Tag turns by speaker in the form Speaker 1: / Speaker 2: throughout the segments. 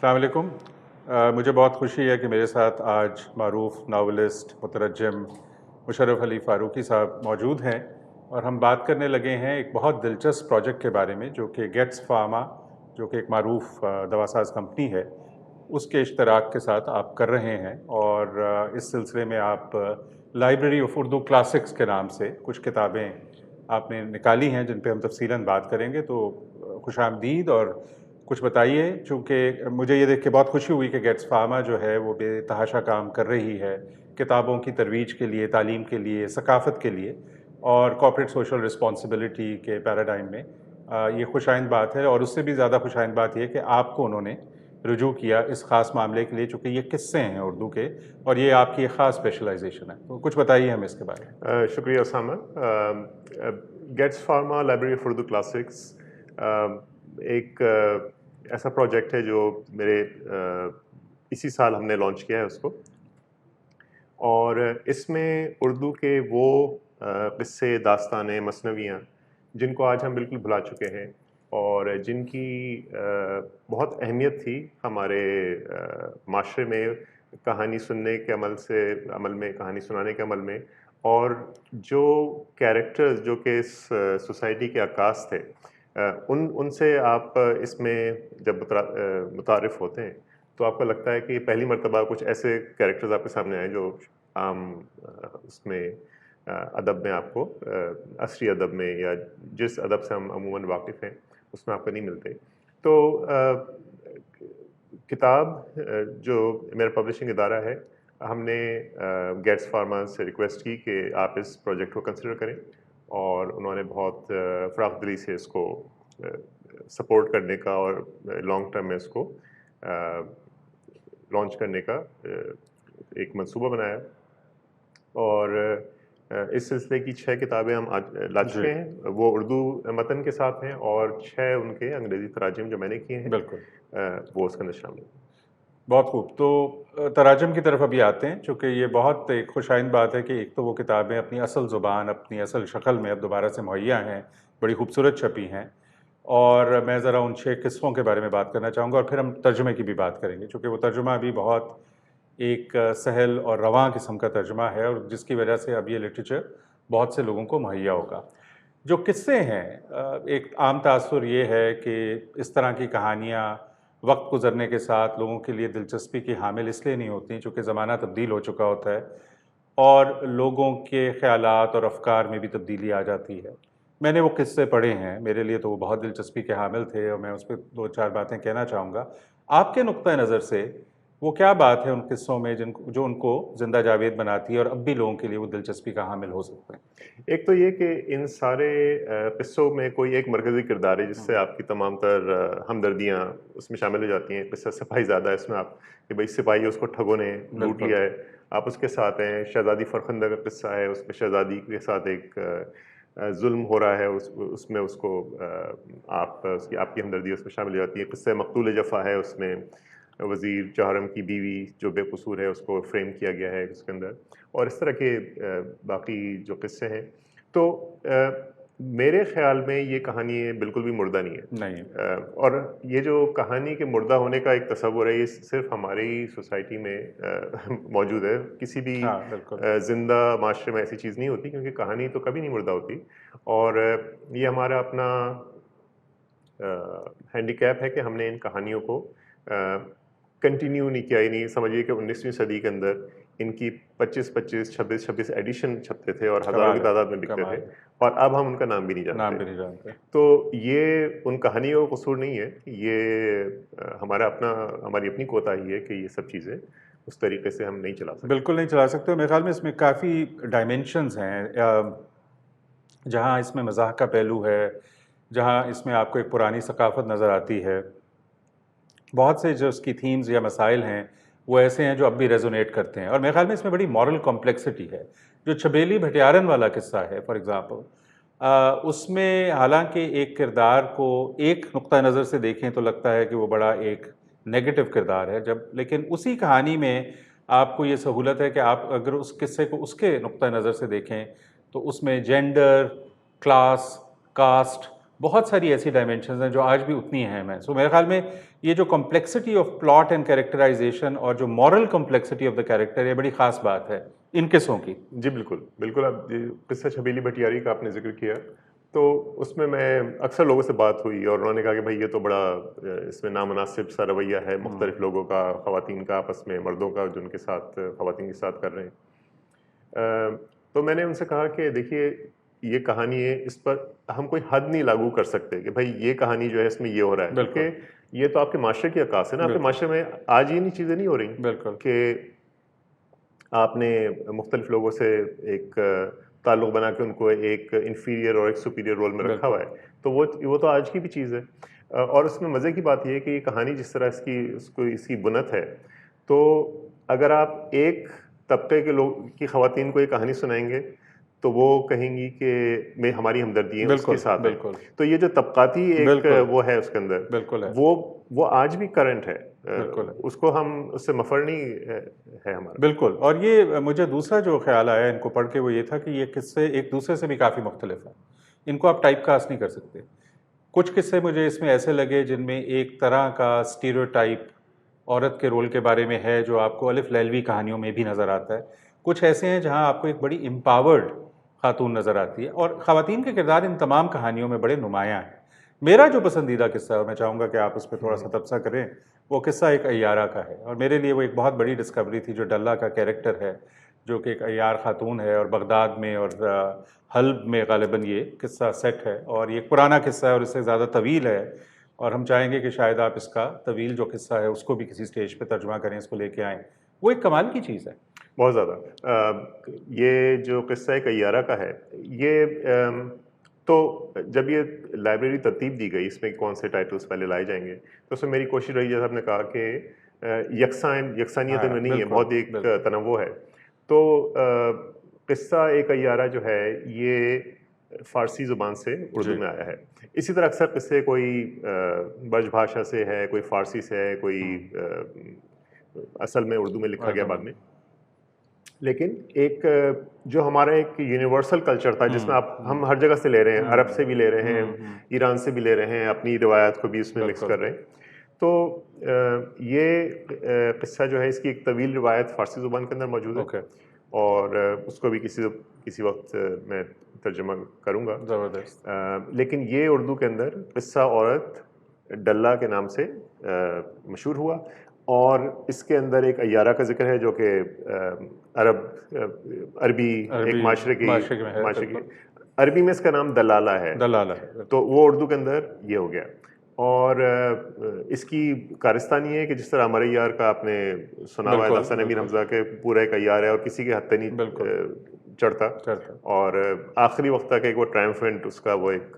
Speaker 1: अस्सलाम वालेकुम। मुझे बहुत खुशी है कि मेरे साथ आज मारूफ नावलिस्ट मुतरज्जिम मुशर्रफ अली फ़ारूकी साहब मौजूद हैं और हम बात करने लगे हैं एक बहुत दिलचस्प प्रोजेक्ट के बारे में जो कि गेट्स फार्मा, जो कि एक मारूफ दवासाज कंपनी है, उसके इश्तराक के साथ आप कर रहे हैं। और इस सिलसिले में आप लाइब्रेरी ऑफ उर्दू क्लासिक्स के नाम से कुछ किताबें आपने निकाली हैं जिन पे हम तफसीलन बात करेंगे। तो खुशामदीद, और कुछ बताइए। चूँकि मुझे ये देख के बहुत खुशी हुई कि गेट्स फार्मा जो है वो बेतहाशा काम कर रही है किताबों की तरवीज के लिए, तालीम के लिए, सकाफ़त के लिए और कॉर्पोरेट सोशल रिस्पॉन्सिबिलिटी के पैराडाइम में। ये खुशाइंद बात है, और उससे भी ज़्यादा खुशाइंद बात यह कि आपको उन्होंने रुजू किया इस ख़ास मामले के लिए, चूँकि ये किस्से हैं उर्दू के और ये आपकी एक ख़ास स्पेशलाइजेशन है। तो कुछ बताइए हमें इसके बारे में।
Speaker 2: शुक्रिया Usama. Gates Pharma library of Urdu classics एक ऐसा प्रोजेक्ट है जो मेरे इसी साल हमने लॉन्च किया है उसको, और इसमें उर्दू के वो किस्से, दास्तानें, मसनवियाँ जिनको आज हम बिल्कुल भुला चुके हैं और जिनकी बहुत अहमियत थी हमारे माशरे में, कहानी सुनने के अमल में, कहानी सुनाने के अमल में, और जो कैरेक्टर्स जो कि इस सोसाइटी के अक्कास थे, उनसे आप इसमें जब मुतारिफ होते हैं तो आपको लगता है कि पहली मर्तबा कुछ ऐसे कैरेक्टर्स आपके सामने आए जो आम उसमें अदब में आपको, असरी अदब में या जिस अदब से हम अमूमन वाकिफ़ हैं उसमें आपको नहीं मिलते। तो किताब जो मेरा पब्लिशिंग इदारा है, हमने गेट्स फार्मा से रिक्वेस्ट की कि आप इस प्रोजेक्ट को कंसिडर करें, और उन्होंने बहुत फ़राख दिली से इसको सपोर्ट करने का और लॉन्ग टर्म में इसको लॉन्च करने का एक मंसूबा बनाया। और इस सिलसिले की 6 किताबें हम आज ला चुके हैं। वो उर्दू मतन के साथ हैं और 6 उनके अंग्रेज़ी तराजिम जो मैंने किए हैं,
Speaker 1: बिल्कुल,
Speaker 2: वो उसके अंदर शामिल हैं।
Speaker 1: बहुत खूब। तो तराजम की तरफ अभी आते हैं, चूँकि ये बहुत एक खुशाइंद बात है कि एक तो वो किताबें अपनी असल ज़ुबान, अपनी असल शक्ल में अब दोबारा से मुहैया हैं, बड़ी खूबसूरत छपी हैं। और मैं ज़रा उन 6 किस्सों के बारे में बात करना चाहूँगा और फिर हम तर्जुमे की भी बात करेंगे, चूँकि वो तर्जुमा भी बहुत एक सहल और रवां किस्म का तर्जुमा है और जिसकी वजह से अब ये लिटरेचर बहुत से लोगों को मुहैया होगा। जो किस्से हैं, एक आम तासुर ये है कि इस तरह की कहानियाँ वक्त गुजरने के साथ लोगों के लिए दिलचस्पी की हामिल इसलिए नहीं होती चूँकि ज़माना तब्दील हो चुका होता है और लोगों के ख़यालात और अफ़कार में भी तब्दीली आ जाती है। मैंने वो किस्से पढ़े हैं, मेरे लिए तो वो बहुत दिलचस्पी के हामिल थे और मैं उस पे 2-4 बातें कहना चाहूँगा। आपके नुक्ता नज़र से वो क्या बात है उन किस्सों में जो उनको ज़िंदा जावेद बनाती है और अब भी लोगों के लिए वो दिलचस्पी का हामिल हो सकते हैं?
Speaker 2: एक तो ये कि इन सारे किस्सों में कोई एक मरकज़ी किरदार है जिससे आपकी तमाम तर हमदर्दियाँ उसमें शामिल हो जाती हैं। किस्सा सिपाहीज़ादा है इसमें, आप कि भाई सिपाही है, उसको ठगों ने लूट
Speaker 1: बिल्कुल।
Speaker 2: लिया है, आप उसके साथ हैं। शहज़ादी फ़रख़ंदा का किस्सा है, उसमें शहज़ादी के साथ एक ज़ुल्म हो रहा है, उसमें उसको आप उसकी आपकी हमदर्दी उसमें शामिल हो जाती है। किस्सा मक़तूल जफ़ा है, उसमें वज़ीर जौहरम की बीवी जो बेकसूर है उसको फ्रेम किया गया है उसके अंदर, और इस तरह के बाकी जो किस्से हैं। तो मेरे ख़्याल में ये कहानी बिल्कुल भी मुर्दा नहीं है।
Speaker 1: नहीं।
Speaker 2: और ये जो कहानी के मुर्दा होने का एक तसव्वुर है, ये सिर्फ़ हमारी सोसाइटी में मौजूद है। किसी भी
Speaker 1: हाँ, बिल्कुल।
Speaker 2: ज़िंदा माशरे में ऐसी चीज़ नहीं होती, क्योंकि कहानी तो कभी नहीं मुर्दा होती। और ये हमारा अपना हैंडीकैप है कि हमने इन कहानियों को कंटिन्यू नहीं किया। यानी समझिए कि 19वीं सदी के अंदर इनकी 25-25, 26-26 एडिशन छपते थे और हज़ारों
Speaker 1: कमाल
Speaker 2: की
Speaker 1: है,
Speaker 2: तादाद में बिकते थे,
Speaker 1: कमाल है।
Speaker 2: और अब हम उनका नाम भी नहीं
Speaker 1: नाम
Speaker 2: जानते।
Speaker 1: भी नहीं जानते।
Speaker 2: तो ये उन कहानियों का कसूर नहीं है, ये हमारा अपना, हमारी अपनी कोताही है कि ये सब चीज़ें उस तरीके से हम नहीं चला सकते।
Speaker 1: बिल्कुल नहीं चला सकते। मेरे ख़्याल में इसमें काफ़ी डायमेंशंस हैं, जहाँ इसमें मज़ाक का पहलू है, जहाँ इसमें आपको एक पुरानी सकाफ़त नज़र आती है। बहुत से जो उसकी थीम्स या मसाइल हैं, वो ऐसे हैं जो अब भी रेज़ोनेट करते हैं और मेरे ख़्याल में इसमें बड़ी मॉरल कॉम्प्लेक्सिटी है। जो छबेली भटियारन वाला किस्सा है फॉर एग्ज़ाम्पल, उसमें हालाँकि एक किरदार को एक नुक्ता नज़र से देखें तो लगता है कि वो बड़ा एक नेगेटिव किरदार है, जब लेकिन उसी कहानी में आपको ये सहूलत है कि आप अगर उस किस्से को उसके नुक्ता नज़र से देखें, तो उसमें जेंडर, क्लास, कास्ट बहुत सारी ऐसी डायमेंशंस हैं जो आज भी उतनी अहम हैं। सो मेरे ख्याल में ये जो complexity of plot and characterization और जो moral complexity of the character, ये बड़ी ख़ास बात है इन किस्सों की।
Speaker 2: जी बिल्कुल बिल्कुल। अब किस्सा छबीली भटियारी का आपने जिक्र किया, तो उसमें मैं अक्सर लोगों से बात हुई और उन्होंने कहा कि भाई ये तो बड़ा इसमें नामुनासिब सा रवैया है मुख्तलिफ लोगों का, ख़वातीन का आपस में, मर्दों का जो उनके साथ ख़वातीन के साथ कर रहे हैं। तो मैंने उनसे कहा कि देखिए ये कहानी है, इस पर हम कोई हद नहीं लागू कर सकते कि भाई ये कहानी जो है इसमें ये हो रहा है, क्योंकि ये तो आपके माशरे की अक्कास है ना। आपके माशरे में आज ये नहीं चीज़ें नहीं हो रही
Speaker 1: बिल्कुल
Speaker 2: कि आपने मुख्तलिफ लोगों से एक ताल्लुक़ बना के उनको एक इन्फीरियर और एक सुपीरियर रोल में रखा हुआ है, तो वो तो आज की भी चीज़ है। और उसमें मज़े की बात यह है कि ये कहानी जिस तरह इसकी बुनत है, तो अगर आप एक तबके के लोग की ख़वातीन को ये कहानी सुनाएंगे तो वो कहेंगी कि मैं हमारी हमदर्दी है उसके साथ है। तो ये जो तबकाती एक वो है उसके अंदर,
Speaker 1: बिल्कुल है,
Speaker 2: वो आज भी करंट है।
Speaker 1: बिल्कुल है।
Speaker 2: उसको हम उससे मफर नहीं है हमारा।
Speaker 1: बिल्कुल। और ये मुझे दूसरा जो ख्याल आया इनको पढ़ के वो ये था कि ये किस्से एक दूसरे से भी काफ़ी मुख्तलिफ हैं, इनको आप टाइप कास्ट नहीं कर सकते। कुछ किस्से मुझे इसमें ऐसे लगे जिनमें एक तरह का स्टीरियोटाइप औरत के रोल के बारे में है जो आपको अलिफ लैलवी कहानियों में भी नज़र आता है। कुछ ऐसे हैं जहाँ आपको एक बड़ी एम्पावर्ड खातून नज़र आती है, और ख़वातीन के किरदार इन तमाम कहानियों में बड़े नुमायाँ हैं। मेरा जो पसंदीदा किस्सा है, मैं चाहूँगा कि आप उस पर थोड़ा सा तबसरा करें, वो किस्सा एक अय्यारा का है। और मेरे लिए वो एक बहुत बड़ी डिस्कवरी थी। जो डल्ला का कैरेक्टर है, जो कि एक अय्यार खातून है और बगदाद में और हल्ब में ग़ालिबन ये किस्सा सेट है, और ये एक पुराना किस्सा है और इससे ज़्यादा तवील है, और हम चाहेंगे कि शायद आप इसका तवील जो किस्सा है उसको भी किसी स्टेज पे तर्जुमा करें, इसको लेके आएँ। वो एक कमाल की चीज़ है।
Speaker 2: बहुत ज़्यादा। ये जो किस्सा एक अय्यारा का है, ये तो जब ये लाइब्रेरी तरतीब दी गई, इसमें कौन से टाइटल्स पहले लाए जाएंगे, तो उसमें मेरी कोशिश रही, जैसा आपने कहा कि यकसानियत में नहीं है, बहुत एक तनव्वु है। तो किस्सा एक अय्यारा जो है ये फ़ारसी ज़ुबान से उर्दू में आया है। इसी तरह अक्सर किस्से कोई ब्रज भाषा से है, कोई फ़ारसी से है, कोई असल में उर्दू में लिखा गया बाद में। लेकिन एक जो हमारा एक यूनिवर्सल कल्चर था जिसमें हम हर जगह से ले रहे हैं, अरब से भी ले रहे हैं, ईरान से भी ले रहे हैं, अपनी रिवायत को भी इसमें मिक्स कर रहे हैं। तो ये किस्सा जो है, इसकी एक तवील रिवायत फ़ारसी ज़ुबान के अंदर मौजूद है, और उसको भी किसी वक्त मैं तर्जुमा करूँगा।
Speaker 1: ज़बरदस्त।
Speaker 2: लेकिन ये उर्दू के अंदर किस्सा औरत डल्ला के नाम से मशहूर हुआ, और इसके अंदर एक अय्यारा का जिक्र है जो कि अरबी एक माशरे की अरबी में इसका नाम दलाला है। तो वो उर्दू के अंदर ये हो गया। और इसकी कारस्तानी है कि जिस तरह अमर अय्यार का आपने सुना हुआ है, हसन अमीर हमजा के पूरा एक अय्यार है और किसी के हत्थे नहीं चढ़ता, और आखिरी वक्त तक एक वो ट्रायम्फेंट उसका वो एक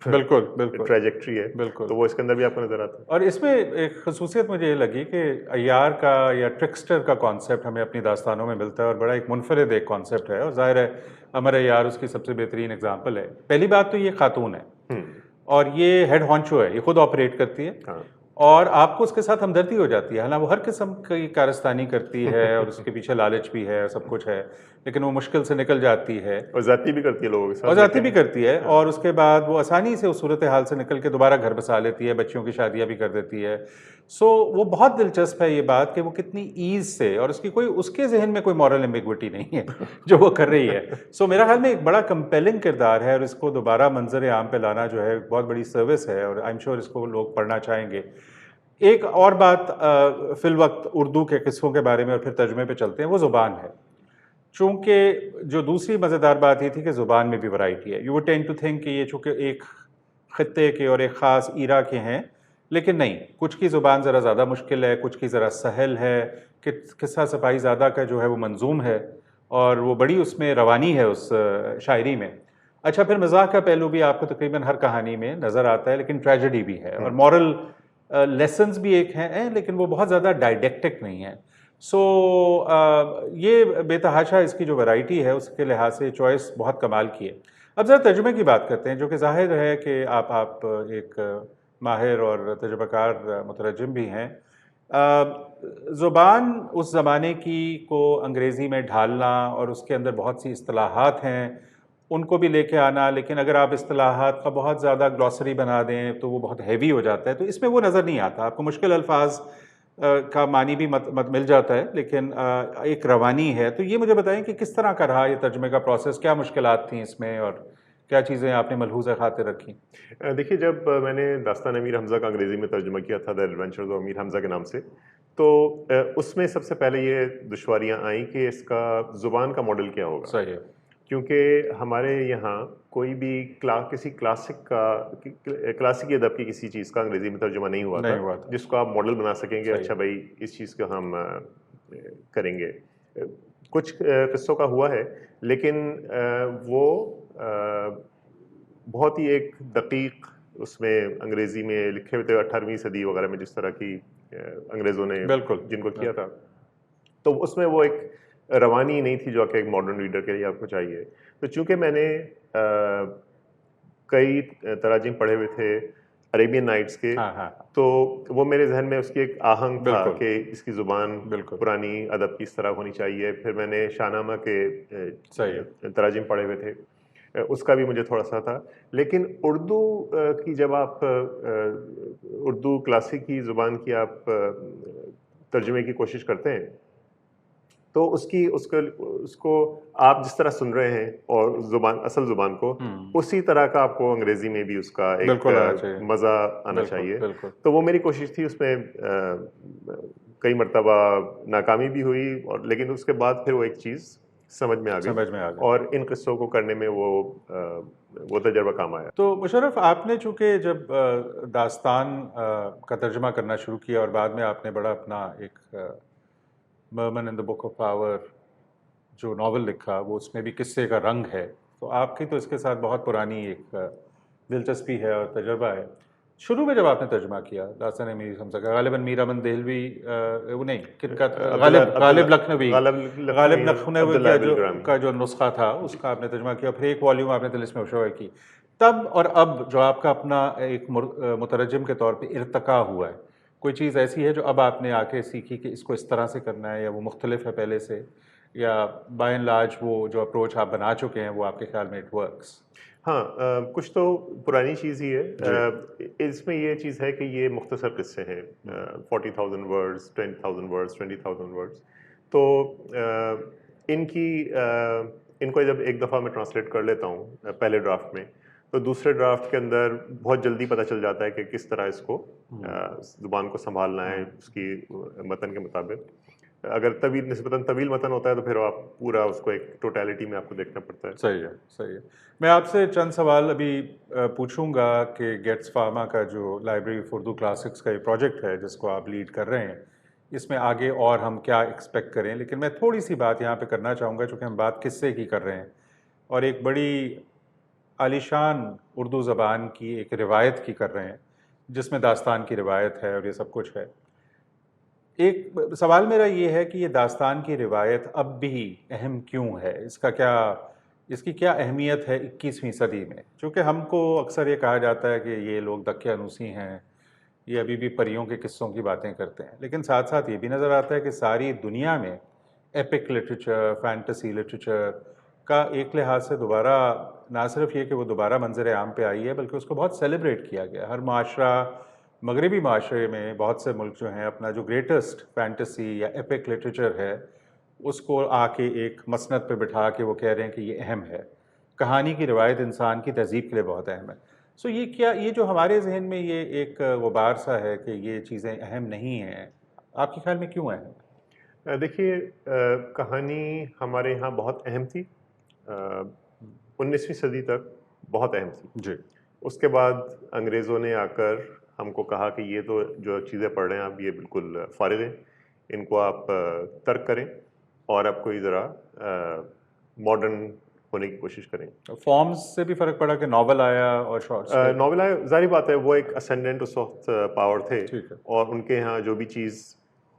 Speaker 2: ट्रैजेक्टरी है, तो वो इसके अंदर भी आपको नजर आता है।
Speaker 1: और इसमें एक खसूसियत मुझे ये लगी कि अय्यार का या ट्रिक्स्टर का कॉन्सेप्ट हमें अपनी दास्तानों में मिलता है, और बड़ा एक मुनफरिद एक कॉन्सेप्ट है, और जाहिर है अमर अय्यार उसकी सबसे बेहतरीन एग्जाम्पल है। पहली बात तो ये खातून है और ये हेड हॉन्चो है, ये खुद ऑपरेट करती है। हाँ। और आपको उसके साथ हमदर्दी हो जाती है। हालांकि वो हर किस्म की कारस्तानी करती है और उसके पीछे लालच भी है, सब कुछ है, लेकिन वो मुश्किल से निकल जाती है,
Speaker 2: और ज़्यादती भी करती है लोगों के साथ,
Speaker 1: और ज़्यादती भी करती है। हाँ। और उसके बाद वो आसानी से उस सूरत हाल से निकल के दोबारा घर बसा लेती है, बच्चियों की शादियाँ भी कर देती है। सो वो बहुत दिलचस्प है ये बात कि वो कितनी ईज़ से, और उसके जहन में कोई मॉरल एम्बिग्विटी नहीं है जो वो कर रही है। सो मेरा ख्याल में एक बड़ा कंपेलिंग किरदार है, और इसको दोबारा मंजर आम पे लाना जो है बहुत बड़ी सर्विस है, और आई एम श्योर इसको लोग पढ़ना चाहेंगे। एक और बात फिल वक्त उर्दू के किस्सों के बारे में, और फिर तर्जुमे पे चलते हैं, वो ज़ुबान है। चूँकि जो दूसरी मज़ेदार बात ये थी कि ज़ुबान में भी वैरायटी है। You would tend to think कि ये चूँकि एक ख़ित्ते के और एक ख़ास ईरा के हैं, लेकिन नहीं, कुछ की ज़ुबान ज़रा ज़्यादा मुश्किल है, कुछ की ज़रा सहल है। किस्सा सपाही ज़ादा का जो है वो मंजूम है, और वो बड़ी उसमें रवानी है उस शायरी में। अच्छा, फिर मज़ाक का पहलू भी आपको तकरीबन हर कहानी में नज़र आता है, लेकिन ट्रेजेडी भी है, और मॉरल लेसन्स भी एक हैं, लेकिन वो बहुत ज़्यादा डायडेक्टिक नहीं है। सो ये बेतहाशा इसकी जो वैरायटी है उसके लिहाज से चॉइस बहुत कमाल की है। अब ज़रा तर्जुमे की बात करते हैं, जो कि ज़ाहिर है कि आप एक माहिर और तजुर्बेकार मुतरज्जिम भी हैं। ज़ुबान उस ज़माने की को अंग्रेज़ी में ढालना, और उसके अंदर बहुत सी इस्तिलाहात हैं, उनको भी लेके आना, लेकिन अगर आप इस्तिलाहात का बहुत ज़्यादा ग्लॉसरी बना दें तो वो बहुत हैवी हो जाता है, तो इसमें वो नज़र नहीं आता। आपको मुश्किल अल्फाज का मानी भी मत मिल जाता है, लेकिन एक रवानी है। तो ये मुझे बताएं कि किस तरह का रहा ये तर्जुमे का प्रोसेस, क्या मुश्किलात थी इसमें और क्या चीज़ें आपने मलहूज़ा खातिर रखी?
Speaker 2: देखिए, जब मैंने दास्तान अमीर हमज़ा का अंग्रेज़ी में तर्जुमा किया था, the adventures of Amir Hamza के नाम से, तो उसमें सबसे पहले ये दुश्वारियाँ आईं कि इसका ज़ुबान का मॉडल क्या होगा।
Speaker 1: सही है।
Speaker 2: क्योंकि हमारे यहाँ कोई भी किसी क्लासिक अदब की किसी चीज़ का अंग्रेज़ी में तर्जुमा नहीं हुआ
Speaker 1: नहीं
Speaker 2: था,
Speaker 1: हुआ था।
Speaker 2: जिसको आप मॉडल बना सकेंगे,
Speaker 1: सही
Speaker 2: अच्छा
Speaker 1: है।
Speaker 2: भाई इस चीज़ को हम करेंगे। कुछ किस्सों का हुआ है, लेकिन वो बहुत ही एक दकीक उसमें अंग्रेज़ी में लिखे हुए थे 18वीं सदी वगैरह में, जिस तरह की अंग्रेज़ों ने
Speaker 1: बिल्कुल,
Speaker 2: जिनको किया
Speaker 1: बिल्कुल।
Speaker 2: था। तो उसमें वो एक रवानी नहीं थी जो कि एक मॉडर्न रीडर के लिए आपको चाहिए। तो चूँकि मैंने कई तराजीम पढ़े हुए थे अरेबियन नाइट्स के,
Speaker 1: हाँ, हाँ, हाँ।
Speaker 2: तो वो मेरे ज़हन में उसकी एक आहंग था
Speaker 1: बिल्कुल,
Speaker 2: कि इसकी ज़ुबान
Speaker 1: बिल्कुल।
Speaker 2: पुरानी अदब की इस तरह होनी चाहिए। फिर मैंने शाहनामा के
Speaker 1: सही है।
Speaker 2: तराजीम पढ़े हुए थे। उसका भी मुझे थोड़ा-सा था। लेकिन उर्दू की जब आप उर्दू क्लासिक की ज़ुबान की आप तर्जुमे की कोशिश करते हैं, तो उसको आप जिस तरह सुन रहे हैं और असल ज़ुबान को,
Speaker 1: हुँ।
Speaker 2: उसी तरह का आपको अंग्रेज़ी में भी उसका एक
Speaker 1: बिल्कुल आना चाहिए।
Speaker 2: मज़ा आना
Speaker 1: बिल्कुल,
Speaker 2: चाहिए।
Speaker 1: बिल्कुल।
Speaker 2: तो वो मेरी कोशिश थी उसमें कई मर्तबा नाकामी भी हुई, और लेकिन उसके बाद फिर वो एक चीज़ समझ में आ गई,
Speaker 1: समझ में आ गया।
Speaker 2: और इन किस्सों को करने में वो तजुर्बा काम आया।
Speaker 1: तो मुशर्रफ, आपने चूँकि जब दास्तान का तर्जुमा करना शुरू किया और बाद में आपने बड़ा अपना एक Mormon in the book of power जो नॉवल लिखा, वो उसमें भी किस्से का रंग है। तो आपकी तो इसके साथ बहुत पुरानी एक दिलचस्पी है और तजुर्बा है। शुरू में जब आपने तर्जुमा किया दास्तान मीर हमज़ा का, गालिबन मीर अमन देहलवी वो नहीं, किनका था?
Speaker 2: अब्दुल्ला
Speaker 1: गालिब
Speaker 2: अब्दुल्ला
Speaker 1: गालिब लखनवी।
Speaker 2: गालिब लखनवी
Speaker 1: गालिब
Speaker 2: और
Speaker 1: लखनवी
Speaker 2: अब्दुल्ला बिल ग्रामी।
Speaker 1: का जो नुस्खा था,
Speaker 2: जी।
Speaker 1: उसका आपने तर्जुमा किया, फिर एक वॉल्यूम आपने तिलिस्म मुशव्वह की। तब और अब जो आपका अपना एक मुतरज्जिम के तौर पे इर्तका हुआ है, कोई चीज़ ऐसी है जो अब आपने आके सीखी कि इसको इस तरह से करना है, या वो मुख्तलिफ है पहले से, या बाय एंड लार्ज वो जो अप्रोच आप बना चुके हैं वो आपके ख्याल में इट वर्क्स?
Speaker 2: हाँ, कुछ तो पुरानी चीज़ ही है।
Speaker 1: जी।
Speaker 2: इसमें ये चीज़ है कि ये मुख्तसर किस्से हैं,
Speaker 1: हुँ।
Speaker 2: 40,000 वर्ड्स, 10,000 वर्ड्स, 20,000 वर्ड्स। तो इनको जब एक दफ़ा मैं ट्रांसलेट कर लेता हूँ पहले ड्राफ्ट में, तो दूसरे ड्राफ्ट के अंदर बहुत जल्दी पता चल जाता है कि किस तरह इसको
Speaker 1: हुँ,
Speaker 2: ज़ुबान को सँभालना है
Speaker 1: हुँ।
Speaker 2: उसकी मतन के मुताबिक। अगर निस्बतन तवील मतन होता है, तो फिर आप पूरा उसको एक टोटलिटी में आपको देखना पड़ता है।
Speaker 1: सही है, सही है। मैं आपसे चंद सवाल अभी पूछूँगा कि गेट्स फार्मा का जो लाइब्रेरी ऑफ उर्दू क्लासिक्स का ये प्रोजेक्ट है, जिसको आप लीड कर रहे हैं, इसमें आगे और हम क्या एक्सपेक्ट करें? लेकिन मैं थोड़ी-सी बात यहाँ पे करना चाहूँगा, चूँकि हम बात किस्से की कर रहे हैं और एक बड़ी आलीशान उर्दू ज़बान की एक रिवायत की कर रहे हैं, जिसमें दास्तान की रिवायत है और ये सब कुछ है। एक सवाल मेरा ये है कि ये दास्तान की रिवायत अब भी अहम क्यों है? इसकी क्या अहमियत है 21वीं सदी में? चूँकि हमको अक्सर ये कहा जाता है कि ये लोग दक्यानूसी हैं, ये अभी भी परियों के किस्सों की बातें करते हैं। लेकिन साथ-साथ ये भी नज़र आता है कि सारी दुनिया में एपिक लिटरेचर, फैंटेसी लिटरेचर का एक लिहाज से दोबारा, ना सिर्फ ये कि वो दोबारा मंज़र आम पे आई है, बल्कि उसको बहुत सेलिब्रेट किया गया। हर माशरा, मगरबी माशरे में बहुत से मुल्क जो हैं, अपना जो ग्रेटेस्ट फैंटेसी या एपिक लिटरेचर है, उसको आके एक मसनद पे बिठा के वो कह रहे हैं कि ये अहम है। कहानी की रिवायत इंसान की तहज़ीब के लिए बहुत अहम है। सो ये जो हमारे ज़हन में ये एक गुबार सा है कि ये चीज़ें अहम नहीं हैं, आपके ख़्याल में क्यों अहम है?
Speaker 2: देखिए, कहानी हमारे यहाँ बहुत अहम थी। अ, 19वीं सदी तक बहुत अहम थी।
Speaker 1: जी।
Speaker 2: उसके बाद अंग्रेज़ों ने आकर हमको कहा कि ये तो जो चीज़ें पढ़ रहे हैं आप, ये बिल्कुल फ़ारिग हैं, इनको आप तर्क करें और आप कोई ज़रा मॉडर्न होने की कोशिश करें।
Speaker 1: फॉर्म्स से भी फ़र्क पड़ा कि नॉवल आया और शॉर्ट स्टोरी।
Speaker 2: नॉवेल आए, ज़ाहिर बात है वो एक असेंडेंट उस वक़्त पावर थे,
Speaker 1: ठीक है।
Speaker 2: और उनके यहाँ जो भी चीज़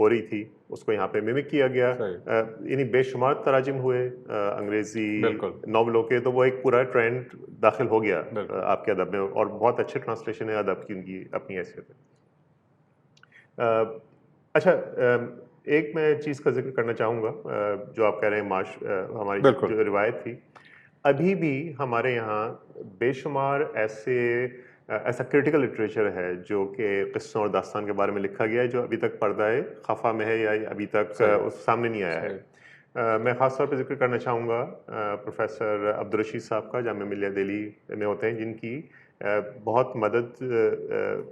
Speaker 2: हो रही थी, उसको यहाँ पे मिमिक किया गया।
Speaker 1: सही।
Speaker 2: यानी बेशुमार तराजिम हुए अंग्रेज़ी
Speaker 1: बिल्कुल,
Speaker 2: नॉवेलों के, तो वो एक पूरा ट्रेंड दाखिल हो गया
Speaker 1: बिल्कुल।
Speaker 2: आपके अदब में, और बहुत अच्छे ट्रांसलेशन है अदब की, उनकी अपनी हैसियत है। अच्छा, एक मैं चीज़ का ज़िक्र करना चाहूँगा, जो आप कह रहे हैं हमारी
Speaker 1: बिल्कुल।
Speaker 2: जो रिवायत थी। अभी भी हमारे यहाँ बेशुमार ऐसा क्रिटिकल लिटरेचर है जो कि किस्सों और दास्तान के बारे में लिखा गया है, जो अभी तक पर्दाए खफा में है या अभी तक
Speaker 1: सही
Speaker 2: उस सामने नहीं आया है।
Speaker 1: सही
Speaker 2: मैं ख़ास तौर पे ज़िक्र करना चाहूँगा प्रोफ़ेसर अब्दुल रशीद साहब का, जामिया मिलिया दिल्ली में होते हैं, जिनकी बहुत मदद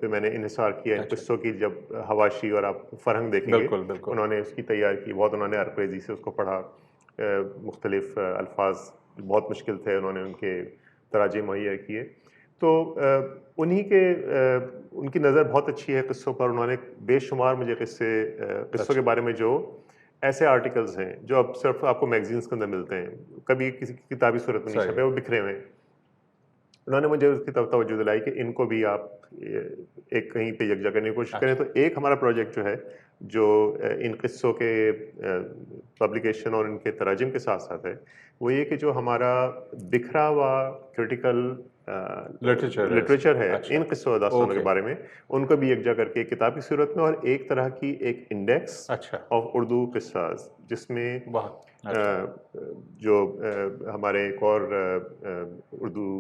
Speaker 2: पे मैंने इन्हिसार किया इन
Speaker 1: अच्छा
Speaker 2: किस्सों की। जब हवाशी और आप फ़रहंग देखेंगे,
Speaker 1: बिल्कुल बिल्कुल
Speaker 2: उन्होंने उसकी तैयार की, बहुत उन्होंने अरक़रेज़ी से उसको पढ़ा, मुख्तलिफ़ अल्फ़ाज़ बहुत मुश्किल थे, उन्होंने उनके तराजीम मुहैया किए। तो उनकी नज़र बहुत अच्छी है किस्सों पर। उन्होंने बेशुमार मुझे किस्सों के
Speaker 1: अच्छा
Speaker 2: बारे में जो ऐसे आर्टिकल्स हैं जो अब सिर्फ आपको मैगजीन्स के अंदर मिलते हैं, कभी किसी की किताबी सूरत में नहीं
Speaker 1: सही
Speaker 2: छपे, वो बिखरे हुए हैं। उन्होंने मुझे उसकी तरफ तवज्जो दिलाई कि इनको भी आप एक कहीं पे यकजा करने की कोशिश करें।
Speaker 1: अच्छा
Speaker 2: तो एक हमारा प्रोजेक्ट जो है, जो इन किस्सों के पब्लिकेशन और इनके तराजिम के साथ साथ है, वो ये कि जो हमारा बिखरा हुआ क्रिटिकल
Speaker 1: लिटरेचर है
Speaker 2: लिटरेचर है
Speaker 1: अच्छा
Speaker 2: इन किस्सों और दास्तानों के
Speaker 1: ओके
Speaker 2: बारे में, उनको भी यकजा करके किताब की सूरत में, और एक तरह की एक इंडेक्स
Speaker 1: अच्छा
Speaker 2: ऑफ उर्दू किस्सास, जिसमें
Speaker 1: बहुत
Speaker 2: अ,
Speaker 1: अच्छा
Speaker 2: जो हमारे एक और उर्दू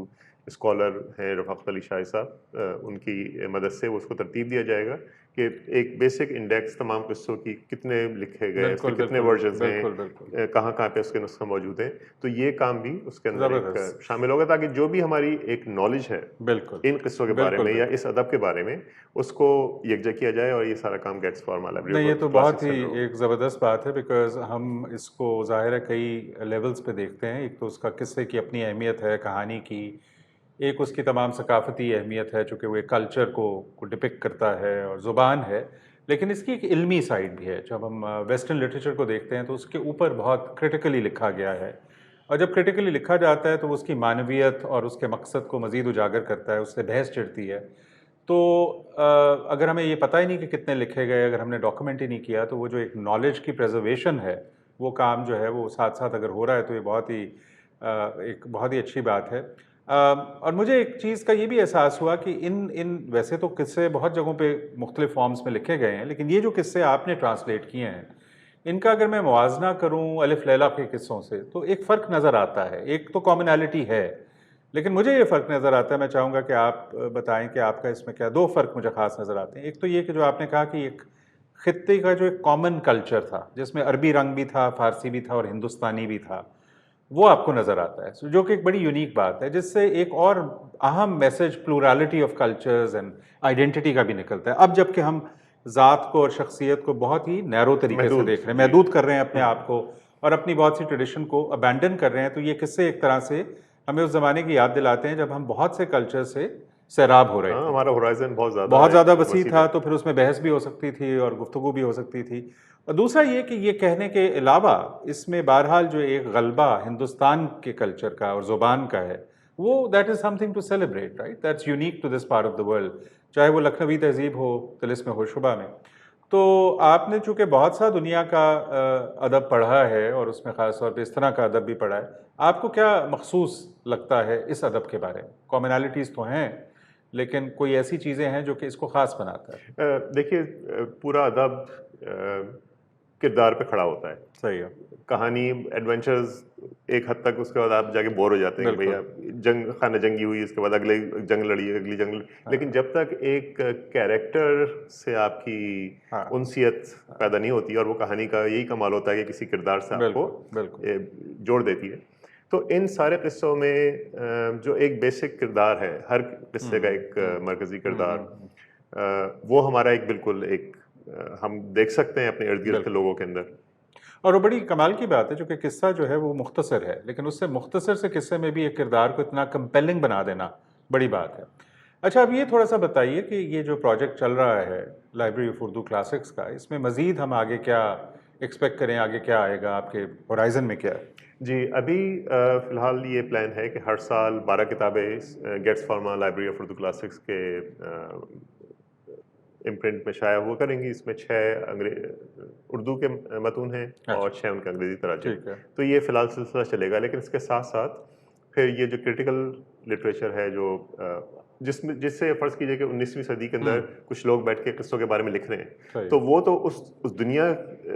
Speaker 2: स्कॉलर हैं रफ़ाक़त अली शाह साहब, उनकी मदद से उसको तरतीब दिया जाएगा कि एक बेसिक इंडेक्स तमाम किस्सों की, कितने लिखे गए, उसके
Speaker 1: बिल्कुल
Speaker 2: कितने
Speaker 1: बिल्कुल
Speaker 2: वर्जन्स हैं,
Speaker 1: बिल्कुल बिल्कुल
Speaker 2: कहाँ-कहाँ पे उसके नुस्खे मौजूद हैं। तो ये काम भी उसके अंदर एक
Speaker 1: ज़बरदस्त
Speaker 2: शामिल होगा, ताकि जो भी हमारी एक नॉलेज है
Speaker 1: बिल्कुल
Speaker 2: इन किस्सों के बारे
Speaker 1: बिल्कुल
Speaker 2: में या
Speaker 1: बिल्कुल
Speaker 2: इस अदब के बारे में, उसको यकजा किया जाए, और ये सारा काम गेट्स फॉर्मा लाइब्रेरी
Speaker 1: नहीं ये
Speaker 2: ऑफ
Speaker 1: तो बहुत
Speaker 2: क्लासिक्स
Speaker 1: ही
Speaker 2: के अंदर हो।
Speaker 1: एक ज़बरदस्त बात है बिकॉज़ हम इसको ज़ाहिर है कई लेवल्स पे देखते हैं। एक तो उसका किस्से की अपनी अहमियत है, कहानी की, एक उसकी तमाम सकाफ़ती अहमियत है चूँकि वो एक कल्चर को डिपिक्ट करता है और ज़ुबान है। लेकिन इसकी एक इल्मी साइड भी है। जब हम वेस्टर्न लिटरेचर को देखते हैं तो उसके ऊपर बहुत क्रिटिकली लिखा गया है और जब क्रिटिकली लिखा जाता है तो वो उसकी मानवियत और उसके मकसद को मज़ीद उजागर करता है, उससे बहस छिड़ती है। तो अगर हमें ये पता ही नहीं कि कितने लिखे गए, अगर हमने डॉक्यूमेंट ही नहीं किया, तो वो जो एक नॉलेज की प्रिजर्वेशन है, वो काम जो है वो साथ-साथ अगर हो रहा है तो ये बहुत ही एक बहुत ही अच्छी बात है। और मुझे एक चीज़ का ये भी एहसास हुआ कि इन इन वैसे तो किस्से बहुत जगहों पे मुख्तलिफ़ फ़ॉर्म्स में लिखे गए हैं, लेकिन ये जो किस्से आपने ट्रांसलेट किए हैं, इनका अगर मैं मुवाज़ना करूँ अलिफ लैला के किस्सों से, तो एक फ़र्क नज़र आता है। एक तो कॉमनैलिटी है, लेकिन मुझे ये फ़र्क नज़र आता है, मैं चाहूँगा कि आप बताएँ कि आपका इसमें क्या 2 फ़र्क मुझे ख़ास नज़र आते हैं। एक तो ये कि जो आपने कहा कि एक ख़ित्ते का जो एक कॉमन कल्चर था, जिसमें अरबी रंग भी था, फ़ारसी भी था और हिंदुस्तानी भी था, वो आपको नज़र आता है। जो कि एक बड़ी यूनिक बात है, जिससे एक और अहम message plurality of cultures and identity का भी निकलता है। अब जबकि हम ज़ात को और शख्सियत को बहुत ही नैरो तरीके से
Speaker 2: महदूद,
Speaker 1: देख रहे हैं,
Speaker 2: जी।
Speaker 1: महदूद कर रहे हैं अपने आप को और अपनी बहुत सी ट्रेडिशन को अबैंडन कर रहे हैं, तो ये किस्से एक तरह से हमें उस ज़माने की याद दिलाते हैं जब हम बहुत से कल्चर से सैराब हो रहे
Speaker 2: हाँ,
Speaker 1: थे।
Speaker 2: हमारा होराइज़न बहुत ज़्यादा
Speaker 1: बहुत ज़्यादा
Speaker 2: एक
Speaker 1: वसी
Speaker 2: वसी
Speaker 1: था,
Speaker 2: था।
Speaker 1: तो फिर उसमें बहस भी हो सकती थी और गुफ्तगू भी हो सकती थी। और दूसरा ये कि ये कहने के अलावा इसमें बहरहाल जो एक गलबा हिंदुस्तान के कल्चर का और ज़ुबान का है, वो that is something to celebrate, right? That's unique to this part of the world, चाहे वो लखनवी तहज़ीब हो, तिलिस्म होशरुबा में। तो आपने चूँकि बहुत सा दुनिया का अदब पढ़ा है और उसमें ख़ास तौर पे इस तरह का अदब भी पढ़ा है, आपको क्या मख़सूस लगता है इस अदब के बारे में? कॉमनैलिटीज़ तो हैं, लेकिन कोई ऐसी चीज़ें हैं जो कि इसको ख़ास बनाता है?
Speaker 2: देखिए, पूरा अदब किरदार पे खड़ा होता है।
Speaker 1: सही है,
Speaker 2: कहानी एडवेंचर्स एक हद तक, उसके बाद आप जाके बोर हो जाते हैं कि
Speaker 1: बिल्कुल।
Speaker 2: भैया जंग खाना जंगी हुई, उसके बाद अगले जंग लड़ी, अगली जंग लड़ी। लेकिन
Speaker 1: हाँ,
Speaker 2: जब तक एक कैरेक्टर से आपकी
Speaker 1: हाँ,
Speaker 2: उनसियत
Speaker 1: हाँ,
Speaker 2: पैदा नहीं होती, और वो कहानी का यही कमाल होता है कि किसी किरदार से आपको
Speaker 1: बिल्कुल, बिल्कुल।
Speaker 2: जोड़ देती है। तो इन सारे किस्सों में जो एक बेसिक किरदार है, हर किस्से का एक
Speaker 1: हुँ,
Speaker 2: मरकज़ी
Speaker 1: हुँ,
Speaker 2: किरदार,
Speaker 1: हुँ।
Speaker 2: वो हमारा एक बिल्कुल एक हम देख सकते हैं अपने इर्द-गिर्द के
Speaker 1: बिल्कुल।
Speaker 2: लोगों के अंदर।
Speaker 1: और वो बड़ी कमाल की बात है, चूँकि किस्सा जो है वो मुख्तसर है, लेकिन उससे मुख्तसर से किस्से में भी एक किरदार को इतना कंपेलिंग बना देना, बड़ी बात है। अच्छा, अब ये थोड़ा-सा बताइए कि ये जो प्रोजेक्ट चल रहा है, लाइब्रेरी ऑफ उर्दू क्लासिक्स का, इसमें मज़ीद हम आगे क्या एक्सपेक्ट करें, आगे क्या आएगा, आपके होराइज़न में क्या है?
Speaker 2: जी, अभी फ़िलहाल ये प्लान है कि हर साल 12 किताबें Gates Pharma library of Urdu classics के इम्प्रिंट में शाया हुआ करेंगी। इसमें 6 उर्दू के मतून हैं और
Speaker 1: अच्छा,
Speaker 2: 6 उनके अंग्रेज़ी तराजुम।
Speaker 1: ठीक है।
Speaker 2: तो ये फ़िलहाल सिलसिला चलेगा, लेकिन इसके साथ-साथ फिर ये जो क्रिटिकल लिटरेचर है जो जिससे फ़र्ज़ कीजिए कि 19वीं सदी के अंदर कुछ लोग बैठ के किस्सों के बारे में लिख रहे हैं,
Speaker 1: सही।
Speaker 2: तो वो तो उस दुनिया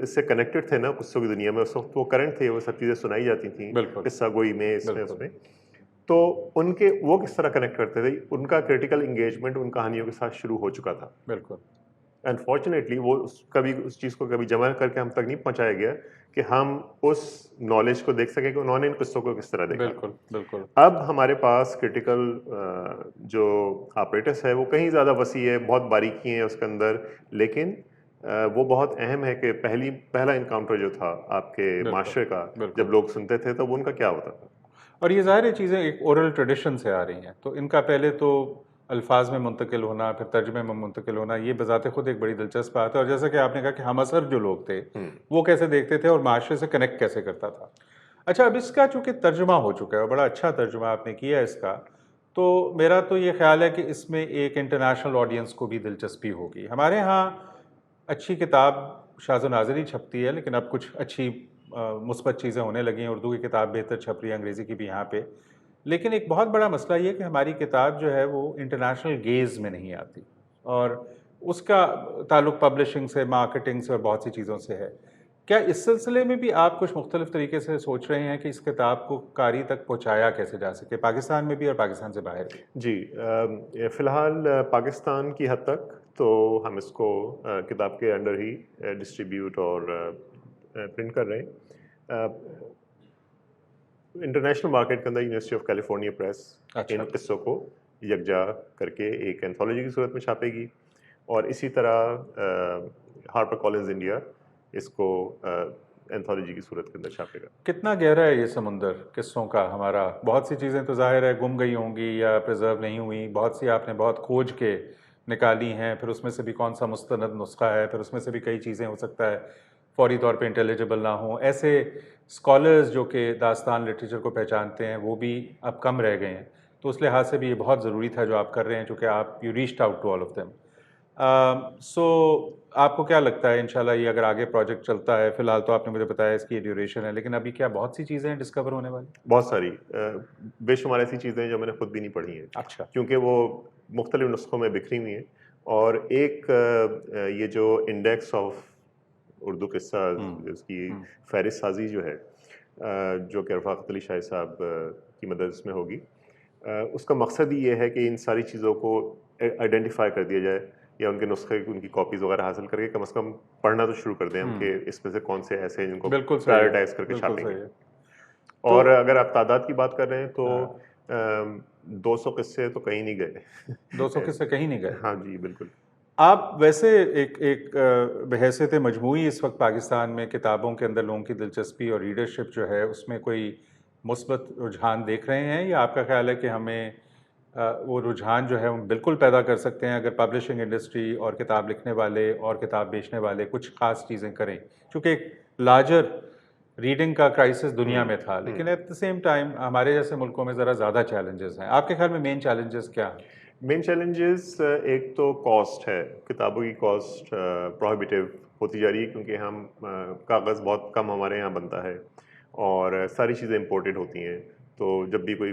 Speaker 2: से कनेक्टेड थे ना, किस्सों की दुनिया में उस वक़्त वो करंट थे, वो सब चीज़ें सुनाई जाती थीं,
Speaker 1: बिल्कुल,
Speaker 2: किस्सा गोई में, इसमें,
Speaker 1: बिल्कुल,
Speaker 2: उसमें। तो उनके वो किस तरह कनेक्ट करते थे, उनका क्रिटिकल एंगेजमेंट उन कहानियों के साथ शुरू हो चुका था।
Speaker 1: बिल्कुल,
Speaker 2: अनफॉर्चुनेटली वो कभी उस चीज़ को कभी जमा करके हम तक नहीं पहुँचाया गया कि हम उस नॉलेज को देख सकें कि उन्होंने इन किस्सों को किस तरह देखा था।
Speaker 1: बिल्कुल, बिल्कुल,
Speaker 2: अब हमारे पास क्रिटिकल जो आपरेटस है वो कहीं ज़्यादा वसी है, बहुत बारीकी है उसके अंदर, लेकिन वो बहुत अहम है कि पहला इनकाउंटर जो था आपके
Speaker 1: बिल्कुल,
Speaker 2: माशरे का, जब
Speaker 1: बिल्कुल।
Speaker 2: लोग सुनते थे तो वो उनका क्या होता था?
Speaker 1: और ये ज़ाहिर है चीज़ें एक ओरल ट्रेडिशन से आ रही हैं, तो इनका पहले तो अल्फाज में मुंतकिल होना, फिर तर्जुमे में मुंतकिल होना, ये बज़ाते खुद एक बड़ी दिलचस्प बात है। और जैसा कि आपने कहा कि हम असर जो लोग थे,
Speaker 2: हुँ,
Speaker 1: वो कैसे देखते थे और माशरे से कनेक्ट कैसे करता था। अच्छा, अब इसका चूँकि तर्जुमा हो चुका है और बड़ा अच्छा तर्जुमा आपने किया है इसका, तो मेरा तो ये ख़्याल है कि इसमें एक इंटरनेशनल ऑडियंस को भी दिलचस्पी होगी। हमारे यहाँ अच्छी किताब शाज़ व नाज़िर ही छपती है, लेकिन अब कुछ अच्छी मुस्बत चीज़ें होने लगी हैं, उर्दू की किताब बेहतर छप रही है, अंग्रेज़ी की भी यहाँ पे। लेकिन एक बहुत बड़ा मसला ये है कि हमारी किताब जो है वो इंटरनेशनल गेज़ में नहीं आती और उसका ताल्लुक पब्लिशिंग से, मार्केटिंग से और बहुत सी चीज़ों से है। क्या इस सिलसिले में भी आप कुछ मुख्तलिफ तरीके से सोच रहे हैं कि इस किताब को कारी तक पहुँचाया कैसे जा सके, पाकिस्तान में भी और पाकिस्तान से बाहर भी?
Speaker 2: जी, फ़िलहाल पाकिस्तान की हद तक तो हम इसको किताब के अंडर ही डिस्ट्रीब्यूट और प्रिंट कर रहे हैं। इंटरनेशनल मार्केट के अंदर university of California press in
Speaker 1: अच्छा,
Speaker 2: किस्सों को यकजा करके एक एंथोलॉजी की सूरत में छापेगी और इसी तरह हार्पर कॉलिंस इंडिया इसको एंथोलॉजी की सूरत के अंदर छापेगा।
Speaker 1: कितना गहरा है ये समुंदर किस्सों का हमारा? बहुत सी चीज़ें तो ज़ाहिर है गुम गई होंगी या प्रिज़र्व नहीं हुई, बहुत सी आपने बहुत खोज के निकाली हैं, फिर उसमें से भी कौन-सा मुस्तनद नुस्ख़ा है, फिर उसमें से भी कई चीज़ें हो सकता है फ़ौरी तौर पे इंटेलिजिबल ना हों। ऐसे स्कॉलर्स जो कि दास्तान लिटरेचर को पहचानते हैं, वो भी अब कम रह गए हैं। तो उस लिहाज से भी ये बहुत ज़रूरी था जो आप कर रहे हैं, चूँकि आप you reached out to all of them. So आपको क्या लगता है इंशाल्लाह ये अगर आगे प्रोजेक्ट चलता है, फ़िलहाल तो आपने मुझे बताया इसकी ड्यूरेशन है, लेकिन अभी क्या बहुत सी चीज़ें हैं डिस्कवर होने वाली?
Speaker 2: बहुत सारी बेशुमार ऐसी चीज़ें जो मैंने खुद भी नहीं पढ़ी हैं,
Speaker 1: अच्छा।
Speaker 2: क्योंकि वो मुख्तलिफ नुस्खों में बिखरी हुई हैं और एक ये जो इंडेक्स ऑफ उर्दू किस्सा
Speaker 1: हुँ,
Speaker 2: जिसकी
Speaker 1: हुँ,
Speaker 2: फ़हरिस्त साज़ी जो है जो कि रफ़ाक़त अली शाही साहब की मदद इसमें होगी। उसका मकसद ही ये है कि इन सारी चीज़ों को आइडेंटिफ़ाई कर दिया जाए या उनके नुस्खे उनकी कॉपीज़ वग़ैरह हासिल करके कम से कम पढ़ना तो शुरू कर दें हम
Speaker 1: हुँ।
Speaker 2: कि इसमें से कौन से ऐसे हैं जिनको
Speaker 1: बिल्कुल सही है,
Speaker 2: प्रायोरिटाइज़ करके
Speaker 1: बिल्कुल
Speaker 2: छापेंगे।
Speaker 1: सही है।
Speaker 2: और
Speaker 1: तो
Speaker 2: अगर आप तादाद की बात कर रहे हैं तो
Speaker 1: हाँ,
Speaker 2: 200 किस्से तो कहीं नहीं गए।
Speaker 1: 200 किस्से कहीं नहीं गए।
Speaker 2: हाँ जी, बिल्कुल।
Speaker 1: आप वैसे एक एक बहैसियत मजमूई इस वक़्त पाकिस्तान में किताबों के अंदर लोगों की दिलचस्पी और रीडरशिप जो है, उसमें कोई मुस्बत रुझान देख रहे हैं या आपका ख़्याल है कि हमें वो रुझान जो है हम बिल्कुल पैदा कर सकते हैं अगर पब्लिशिंग इंडस्ट्री और किताब लिखने वाले और किताब बेचने वाले कुछ ख़ास चीज़ें करें? चूँकि एक लार्जर रीडिंग का क्राइसिस
Speaker 2: हुँ,
Speaker 1: दुनिया में था, लेकिन
Speaker 2: हुँ।
Speaker 1: एट द सेम टाइम हमारे जैसे मुल्कों में ज़रा ज़्यादा चैलेंजेस हैं। आपके ख़्याल में मेन चैलेंजेस क्या हैं?
Speaker 2: मेन चैलेंजेस एक तो कॉस्ट है, किताबों की कॉस्ट प्रोहिबिटिव होती जा रही है क्योंकि हम कागज़ बहुत कम हमारे यहाँ बनता है और सारी चीज़ें इम्पोर्टेड होती हैं। तो जब भी कोई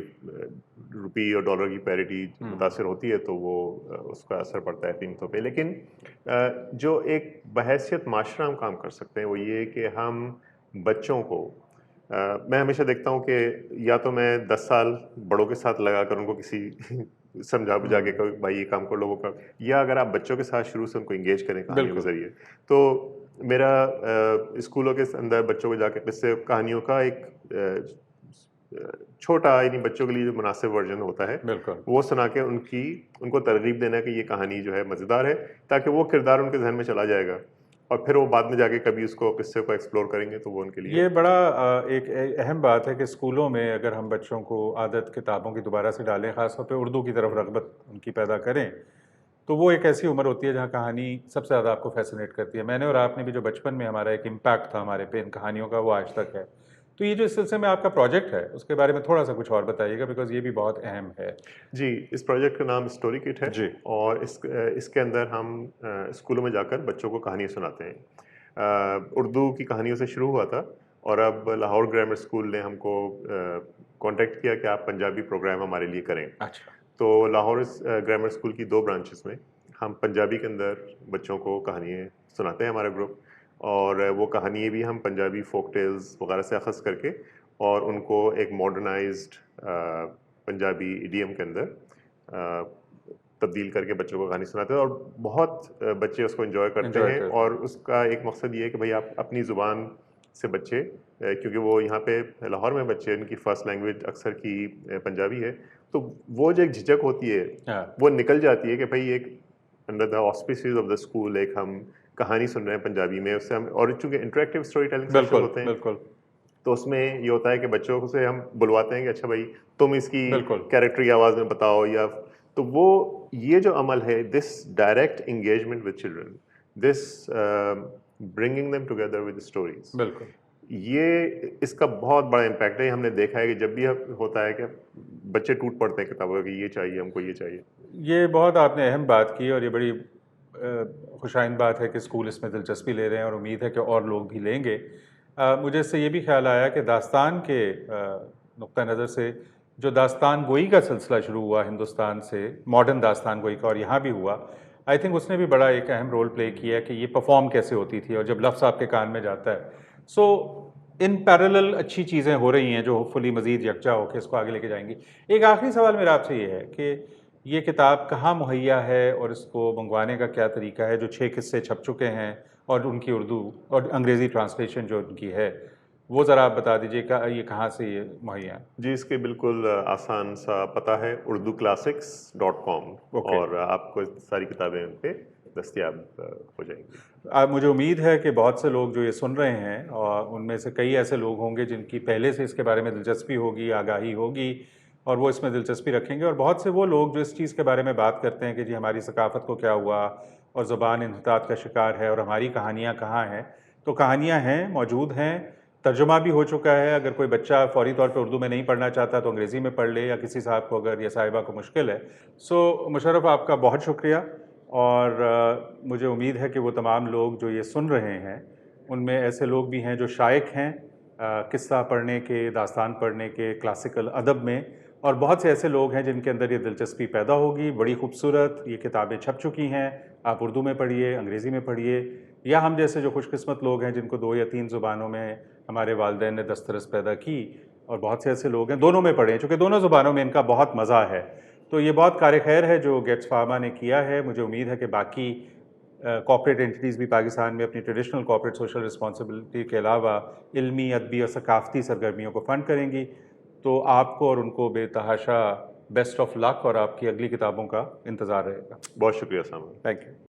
Speaker 2: रुपये और डॉलर की पैरिटी
Speaker 1: हुँ,
Speaker 2: मुतासिर होती है तो वो उसका असर पड़ता है कीमतों पे। लेकिन जो एक बहैसियत माशरा हम काम कर सकते हैं वो ये कि हम बच्चों को मैं हमेशा देखता हूँ कि या तो मैं 10 साल बड़ों के साथ लगाकर उनको किसी समझा-बुझा के
Speaker 1: हुँ।
Speaker 2: कहो भाई ये काम कर लो, वो कर, या अगर आप बच्चों के साथ शुरू से उनको एंगेज करें कहानियों के
Speaker 1: बिल्कुल,
Speaker 2: ज़रिए, तो मेरा स्कूलों के अंदर बच्चों को जाके किस्से कहानियों का एक छोटा यानी बच्चों के लिए जो मुनासिब वर्ज़न होता है,
Speaker 1: बिल्कुल।
Speaker 2: वो सुना के उनको तरग़ीब देना कि ये कहानी जो है मज़ेदार है, ताकि वो किरदार उनके ज़हन में चला जाएगा और फिर वो बाद में जाके कभी उसको किस्से को एक्सप्लोर करेंगे तो वो उनके लिए
Speaker 1: ये बड़ा एक अहम बात है कि स्कूलों में अगर हम बच्चों को आदत किताबों की दोबारा से डालें, ख़ास तौर पे उर्दू की तरफ रग़बत उनकी पैदा करें, तो वो एक ऐसी उम्र होती है जहाँ कहानी सबसे ज़्यादा आपको फ़ैसिनेट करती है। मैंने और आपने भी जो बचपन में हमारा एक इम्पैक्ट था हमारे पे इन कहानियों का, वो आज तक है। तो ये जो इस सिलसिले में आपका प्रोजेक्ट है, उसके बारे में थोड़ा-सा कुछ और बताइएगा बिकॉज़ ये भी बहुत अहम है।
Speaker 2: जी, इस प्रोजेक्ट का नाम स्टोरी किट है
Speaker 1: जी।
Speaker 2: और इसके अंदर हम स्कूलों में जाकर बच्चों को कहानियाँ सुनाते हैं। उर्दू की कहानियों से शुरू हुआ था और अब लाहौर ग्रामर स्कूल ने हमको कांटेक्ट किया कि आप पंजाबी प्रोग्राम हमारे लिए करें।
Speaker 1: अच्छा।
Speaker 2: तो लाहौर ग्रामर स्कूल की 2 ब्रांचेस में हम पंजाबी के अंदर बच्चों को कहानियाँ सुनाते हैं हमारा ग्रुप, और वो कहानियाँ भी हम पंजाबी फोक टेल्स वगैरह से अखज़ करके और उनको एक मॉडर्नाइज्ड पंजाबी इडियम के अंदर तब्दील करके बच्चों को कहानी सुनाते हैं, और बहुत बच्चे उसको एंजॉय करते हैं। और उसका एक मकसद ये है कि भाई आप अपनी ज़ुबान से बच्चे, क्योंकि वो यहाँ पे लाहौर में बच्चे उनकी फ़र्स्ट लैंग्वेज अक्सर की पंजाबी है, तो वो जो एक झिझक होती है वो निकल जाती है कि भाई एक under the auspices of the school एक हम कहानी सुन रहे हैं पंजाबी में, उससे हम, और चूँकि इंटरेक्टिव स्टोरी टेलिंग सेशन होते हैं, तो उसमें ये होता है कि बच्चों से हम बुलवाते हैं कि अच्छा भाई तुम इसकी कैरेक्टर की आवाज़ में बताओ, या तो वो ये जो अमल है, this direct engagement with children, this bringing them together with stories,
Speaker 1: बिल्कुल,
Speaker 2: ये इसका बहुत बड़ा इम्पैक्ट है। हमने देखा है कि जब भी होता है कि बच्चे टूट पड़ते हैं किताबों की, ये चाहिए हमको, ये चाहिए।
Speaker 1: ये बहुत आपने अहम बात की, और ये बड़ी खुशाइन बात है कि स्कूल इसमें दिलचस्पी ले रहे हैं, और उम्मीद है कि और लोग भी लेंगे। मुझे इससे ये भी ख्याल आया कि दास्तान के नुक्ता नज़र से जो दास्तान गोई का सिलसिला शुरू हुआ हिंदुस्तान से, मॉडर्न दास्तान गोई का, और यहाँ भी हुआ, आई थिंक उसने भी बड़ा एक अहम रोल प्ले किया कि ये परफॉर्म कैसे होती थी और जब लफ्ज़ आपके कान में जाता है। सो इन पैरेलल अच्छी चीज़ें हो रही हैं जो होपफुली मज़ीद यकजा होकर इसको आगे लेके जाएंगी। एक आखिरी सवाल मेरा आपसे ये है कि ये किताब कहाँ मुहैया है और इसको मंगवाने का क्या तरीका है? जो 6 किस्से छप चुके हैं और उनकी उर्दू और अंग्रेज़ी ट्रांसलेशन जो उनकी है, वो ज़रा आप बता दीजिए ये कहाँ से ये मुहैया है?
Speaker 2: जी, इसके बिल्कुल आसान सा पता है urduclassics.com, और आपको सारी किताबें उन पे दस्तयाब हो जाएंगी।
Speaker 1: मुझे उम्मीद है कि बहुत से लोग जो ये सुन रहे हैं, और उनमें से कई ऐसे लोग होंगे जिनकी पहले से इसके बारे में दिलचस्पी होगी, आगाही होगी, और वो इसमें दिलचस्पी रखेंगे। और बहुत से वो लोग जो इस चीज़ के बारे में बात करते हैं कि जी हमारी सकाफ़त को क्या हुआ और ज़ुबान इन्हितात का शिकार है और हमारी कहानियाँ कहाँ हैं, तो कहानियाँ हैं, मौजूद हैं, तर्जुमा भी हो चुका है। अगर कोई बच्चा फ़ौरी तौर पे उर्दू में नहीं पढ़ना चाहता तो अंग्रेज़ी में पढ़ ले, या किसी साहब को अगर या साहिबा को मुश्किल है। सो मुशर्रफ, आपका बहुत शुक्रिया, और मुझे उम्मीद है कि वो तमाम लोग जो ये सुन रहे हैं उनमें ऐसे लोग भी हैं जो शायक हैं किस्सा पढ़ने के, दास्तान पढ़ने के, क्लासिकल अदब में, और बहुत से ऐसे लोग हैं जिनके अंदर ये दिलचस्पी पैदा होगी। बड़ी खूबसूरत ये किताबें छप चुकी हैं, आप उर्दू में पढ़िए, अंग्रेज़ी में पढ़िए, या हम जैसे जो खुशकिस्मत लोग हैं जिनको 2 या 3 ज़ुबानों में हमारे वालिदैन ने दस्तरस पैदा की, और बहुत से ऐसे लोग हैं दोनों में पढ़ें, चूँकि दोनों ज़ुबानों में इनका बहुत मज़ा है। तो ये बहुत कार खैर है जो गेट्स फार्मा ने किया है। मुझे उम्मीद है कि बाकी कॉर्पोरेट एंटिटीज़ भी पाकिस्तान में अपनी ट्रेडिशनल कॉर्पोरेट सोशल रिस्पॉन्सिबिलिटी के अलावा इल्मी, अदबी और सकाफ़ती सरगर्मियों को फ़ंड करेंगी। तो आपको और उनको बेतहाशा बेस्ट ऑफ लक, और आपकी अगली किताबों का इंतज़ार रहेगा।
Speaker 2: बहुत शुक्रिया सामान।
Speaker 1: Thank you.